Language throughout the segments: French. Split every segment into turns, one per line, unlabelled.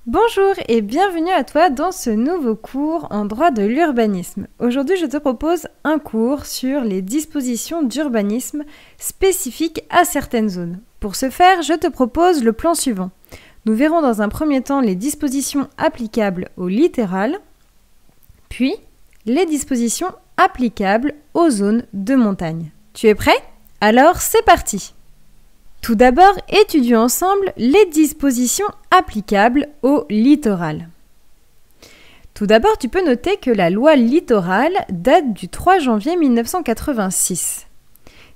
Bonjour et bienvenue à toi dans ce nouveau cours en droit de l'urbanisme. Aujourd'hui, je te propose un cours sur les dispositions d'urbanisme spécifiques à certaines zones. Pour ce faire, je te propose le plan suivant. Nous verrons dans un premier temps les dispositions applicables au littoral, puis les dispositions applicables aux zones de montagne. Tu es prêt? Alors, c'est parti! Tout d'abord, étudions ensemble les dispositions applicables au littoral. Tout d'abord, tu peux noter que la loi littorale date du 3 janvier 1986.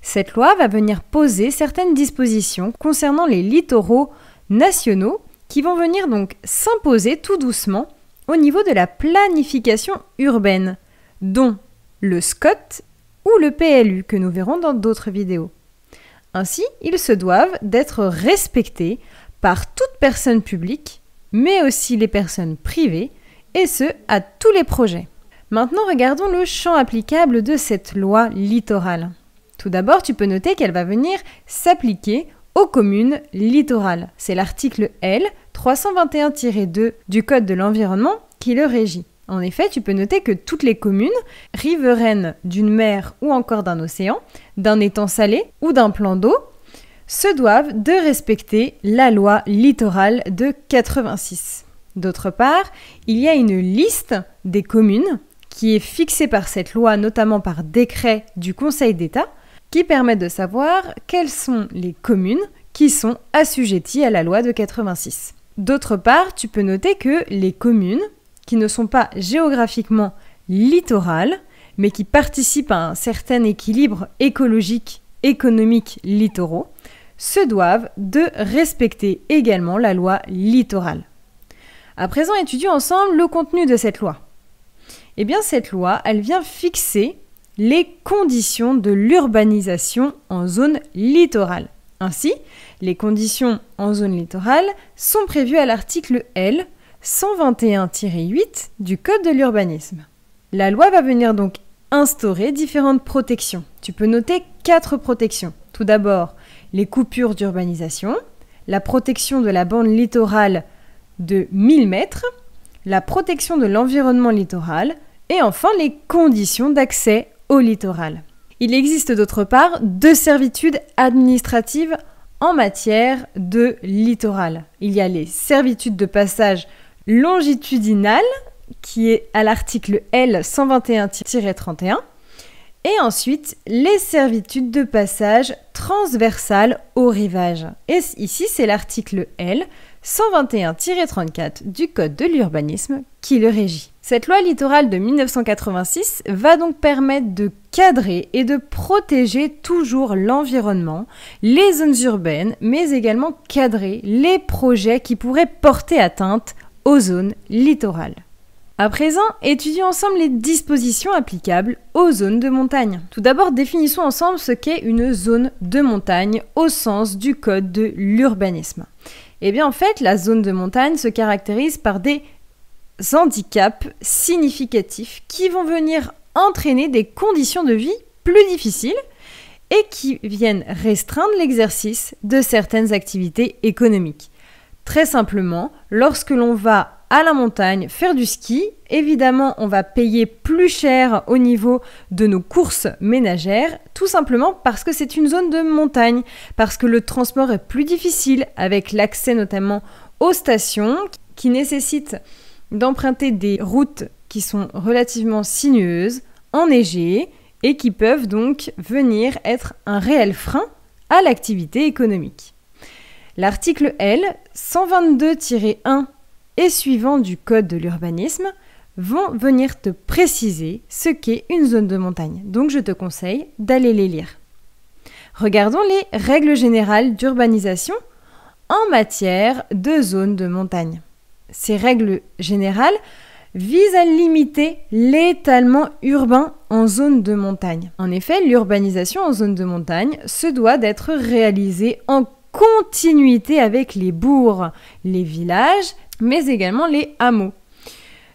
Cette loi va venir poser certaines dispositions concernant les littoraux nationaux qui vont venir donc s'imposer tout doucement au niveau de la planification urbaine, dont le SCOT ou le PLU que nous verrons dans d'autres vidéos. Ainsi, ils se doivent d'être respectés par toute personne publique, mais aussi les personnes privées, et ce, à tous les projets. Maintenant, regardons le champ applicable de cette loi littorale. Tout d'abord, tu peux noter qu'elle va venir s'appliquer aux communes littorales. C'est l'article L 321-2 du Code de l'environnement qui le régit. En effet, tu peux noter que toutes les communes, riveraines d'une mer ou encore d'un océan, d'un étang salé ou d'un plan d'eau, se doivent de respecter la loi littorale de 86. D'autre part, il y a une liste des communes qui est fixée par cette loi, notamment par décret du Conseil d'État, qui permet de savoir quelles sont les communes qui sont assujetties à la loi de 86. D'autre part, tu peux noter que les communes qui ne sont pas géographiquement littorales, mais qui participent à un certain équilibre écologique, économique littoraux, se doivent de respecter également la loi littorale. À présent, étudions ensemble le contenu de cette loi. Eh bien, cette loi, elle vient fixer les conditions de l'urbanisation en zone littorale. Ainsi, les conditions en zone littorale sont prévues à l'article L 121-8 du Code de l'urbanisme. La loi va venir donc instaurer différentes protections. Tu peux noter 4 protections. Tout d'abord, les coupures d'urbanisation, la protection de la bande littorale de 1000 mètres, la protection de l'environnement littoral et enfin les conditions d'accès au littoral. Il existe d'autre part 2 servitudes administratives en matière de littoral. Il y a les servitudes de passage longitudinale qui est à l'article L 121-31 et ensuite les servitudes de passage transversales au rivage. Et ici c'est l'article L 121-34 du Code de l'urbanisme qui le régit. Cette loi littorale de 1986 va donc permettre de cadrer et de protéger toujours l'environnement, les zones urbaines, mais également cadrer les projets qui pourraient porter atteinte aux zones littorales. À présent, étudions ensemble les dispositions applicables aux zones de montagne. Tout d'abord, définissons ensemble ce qu'est une zone de montagne au sens du Code de l'urbanisme. Eh bien, en fait, la zone de montagne se caractérise par des handicaps significatifs qui vont venir entraîner des conditions de vie plus difficiles et qui viennent restreindre l'exercice de certaines activités économiques. Très simplement, lorsque l'on va à la montagne faire du ski, évidemment, on va payer plus cher au niveau de nos courses ménagères, tout simplement parce que c'est une zone de montagne, parce que le transport est plus difficile, avec l'accès notamment aux stations, qui nécessitent d'emprunter des routes qui sont relativement sinueuses, enneigées, et qui peuvent donc venir être un réel frein à l'activité économique. L'article L 122-1 et suivants du Code de l'urbanisme vont venir te préciser ce qu'est une zone de montagne. Donc je te conseille d'aller les lire. Regardons les règles générales d'urbanisation en matière de zones de montagne. Ces règles générales visent à limiter l'étalement urbain en zone de montagne. En effet, l'urbanisation en zone de montagne se doit d'être réalisée en continuité avec les bourgs, les villages, mais également les hameaux,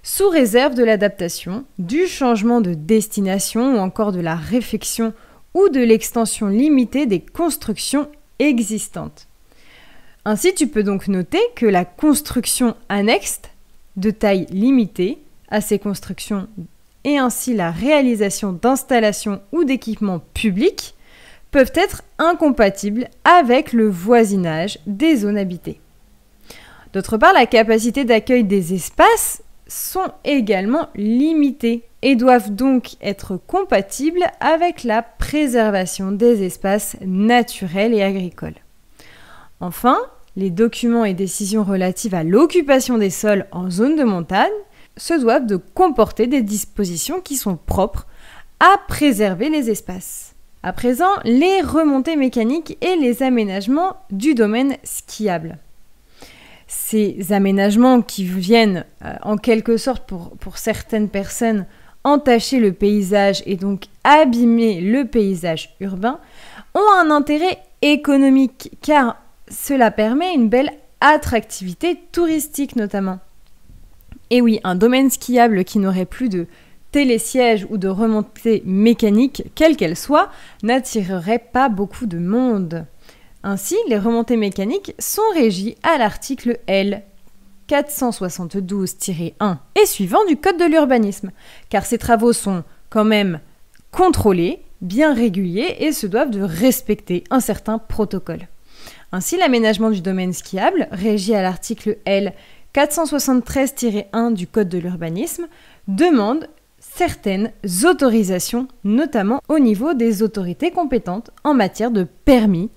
sous réserve de l'adaptation, du changement de destination ou encore de la réfection ou de l'extension limitée des constructions existantes. Ainsi, tu peux donc noter que la construction annexe de taille limitée à ces constructions et ainsi la réalisation d'installations ou d'équipements publics peuvent être incompatibles avec le voisinage des zones habitées. D'autre part, la capacité d'accueil des espaces sont également limitées et doivent donc être compatibles avec la préservation des espaces naturels et agricoles. Enfin, les documents et décisions relatives à l'occupation des sols en zone de montagne se doivent de comporter des dispositions qui sont propres à préserver les espaces. À présent, les remontées mécaniques et les aménagements du domaine skiable. Ces aménagements qui viennent en quelque sorte pour certaines personnes entacher le paysage et donc abîmer le paysage urbain ont un intérêt économique car cela permet une belle attractivité touristique notamment. Et oui, un domaine skiable qui n'aurait plus de télésiège ou de remontée mécanique, quelle qu'elle soit, n'attirerait pas beaucoup de monde. Ainsi, les remontées mécaniques sont régies à l'article L 472-1 et suivant du Code de l'urbanisme, car ces travaux sont quand même contrôlés, bien réguliers et se doivent de respecter un certain protocole. Ainsi, l'aménagement du domaine skiable, régi à l'article L 473-1 du Code de l'urbanisme, demande certaines autorisations, notamment au niveau des autorités compétentes en matière de permis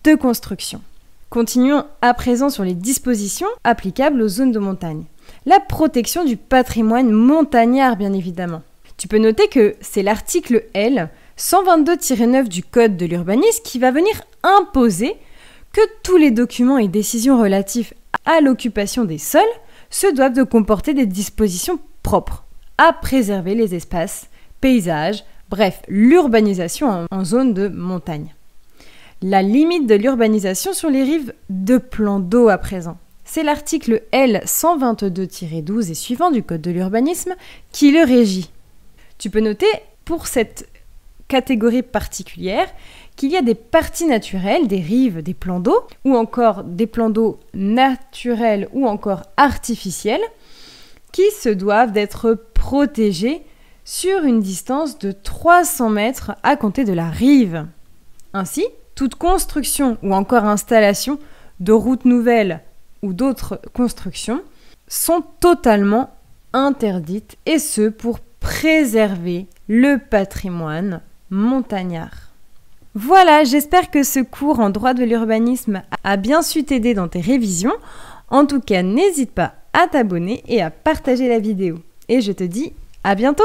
de construction. Continuons à présent sur les dispositions applicables aux zones de montagne. La protection du patrimoine montagnard, bien évidemment. Tu peux noter que c'est l'article L 122-9 du Code de l'urbanisme qui va venir imposer que tous les documents et décisions relatifs à l'occupation des sols se doivent de comporter des dispositions propres à préserver les espaces, paysages, bref, l'urbanisation en zone de montagne. La limite de l'urbanisation sur les rives de plans d'eau à présent. C'est l'article L 122-12 et suivant du Code de l'urbanisme qui le régit. Tu peux noter pour cette catégorie particulière qu'il y a des parties naturelles, des rives, des plans d'eau, ou encore des plans d'eau naturels ou encore artificiels, qui se doivent d'être protégés sur une distance de 300 mètres à compter de la rive. Ainsi, toute construction ou encore installation de routes nouvelles ou d'autres constructions sont totalement interdites, et ce pour préserver le patrimoine montagnard. Voilà, j'espère que ce cours en droit de l'urbanisme a bien su t'aider dans tes révisions. En tout cas, n'hésite pas à t'abonner et à partager la vidéo. Et je te dis à bientôt!